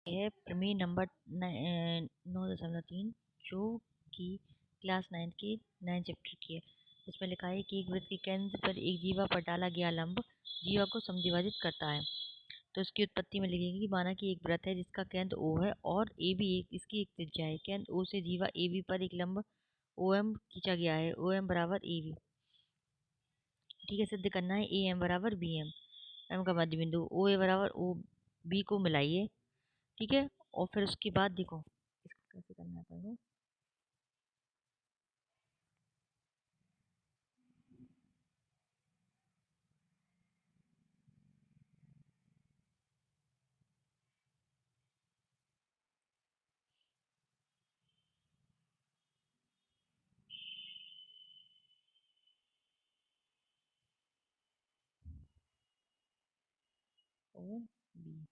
है प्रमेय नंबर 9.3 जो कि क्लास 9 के 9 चैप्टर की है। इसमें लिखा है कि एक वृत्त के केंद्र पर एक जीवा पर डाला गया लंब जीवा को समद्विभाजित करता है। तो इसकी उत्पत्ति में लिखेंगे कि माना कि एक वृत्त है जिसका केंद्र O है और ए बी इसकी एक त्रिज्या है। केंद्र O से जीवा ए बी पर एक लंब OM खींचा गया है। OM बराबर ए बी। ठीक है, सिद्ध करना है AM बराबर BM। एम का मध्य बिंदु OA बराबर OB को मिलाइए। ठीक है, और फिर उसके बाद देखो इसको कैसे करना है पहले। O B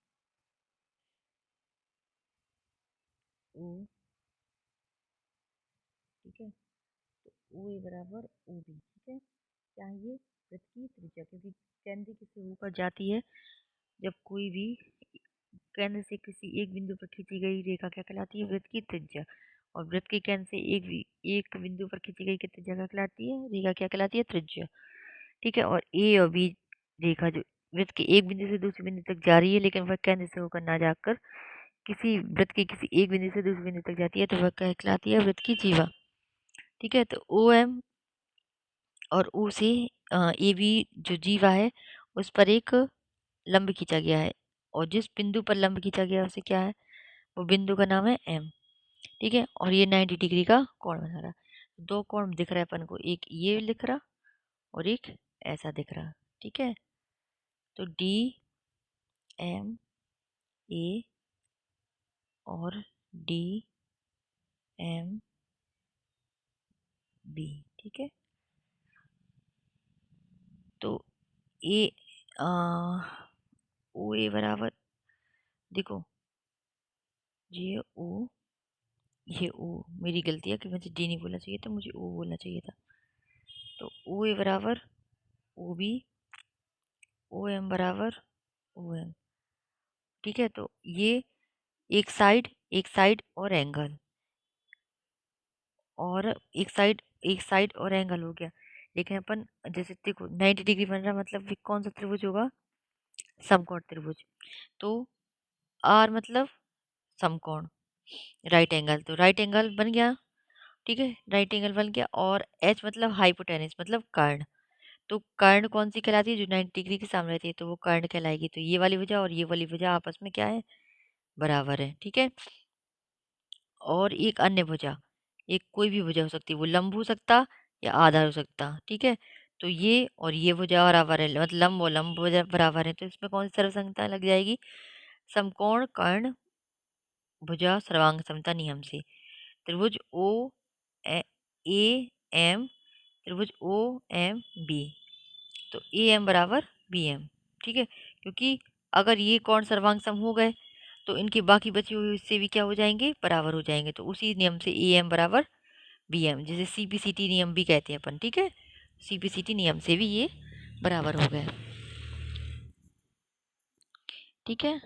O, ठीक है, तो ओ ए बराबर ओ बी। ठीक है, चाहिए वृत्त की त्रिज्या, क्योंकि केंद्र किसी ऊपर जाती है। जब कोई भी केंद्र से किसी एक बिंदु पर खींची गई रेखा क्या कहलाती है? वृत्त की त्रिज्या। और वृत्त के केंद्र से एक बिंदु पर खींची गई त्रिज्या क्या कहलाती है? रेखा क्या कहलाती है? त्रिज्या। ठीक है, और ए और बी रेखा जो वृत्त के एक बिंदु से दूसरे बिंदु तक जा रही है, लेकिन वह केंद्र से होकर ना जाकर किसी वृत्त के किसी एक बिंदु से दूसरे बिंदु तक जाती है, तो वह क्या कहलाती है? वृत्त की जीवा। ठीक है, तो ओ एम और ओ से ए बी जो जीवा है उस पर एक लंब खींचा गया है, और जिस बिंदु पर लंब खींचा गया है उसे क्या है? वो बिंदु का नाम है एम। ठीक है, और ये 90 डिग्री का कोण बना रहा। दो कोण दिख रहा है अपन को, एक ये लिख रहा और एक ऐसा दिख रहा। ठीक है, तो डी एम ए और डी एम बी। ठीक है, तो ए ओ ए बराबर, देखो ये ओ मेरी गलती है कि मुझे डी नहीं बोलना चाहिए था, मुझे ओ बोलना चाहिए था। तो ओ ए बराबर ओ बी, ओ एम बराबर ओ एम। ठीक है, तो ये एक साइड और एंगल, और एक साइड और एंगल हो गया। लेकिन अपन जैसे देखो 90 डिग्री बन रहा, मतलब ये कौन सा त्रिभुज होगा? समकोण त्रिभुज। तो आर मतलब समकोण, राइट एंगल, तो राइट एंगल बन गया। ठीक है, राइट एंगल बन गया। और एच मतलब हाइपोटेनस मतलब कर्ण। तो कर्ण कौन सी कहलाती है? जो 90 डिग्री के सामने रहती है, तो वो कर्ण कहलाएगी। तो ये वाली भुजा और ये वाली भुजा आपस में क्या है? बराबर है। ठीक है, और एक अन्य भुजा, एक कोई भी भुजा हो सकती है, वो लंब हो सकता या आधार हो सकता। ठीक है, तो ये और ये भुजा बराबर है, मतलब लंब और लंब भुजा बराबर है, तो इसमें कौन सी सर्वसंगता लग जाएगी? समकोण कर्ण भुजा सर्वांग समता नियम से त्रिभुज ओ ए एम, त्रिभुज ओ एम बी, तो ए एम बराबर बी एम। ठीक है, क्योंकि अगर ये कोण सर्वांग सम हो गए तो इनके बाकी बचे हुए हिस्से भी क्या हो जाएंगे? बराबर हो जाएंगे। तो उसी नियम से ए एम बराबर बी एम, जिसे सीपीसीटी नियम भी कहते हैं अपन। ठीक है, सीपीसीटी नियम से भी ये बराबर हो गए। ठीक है।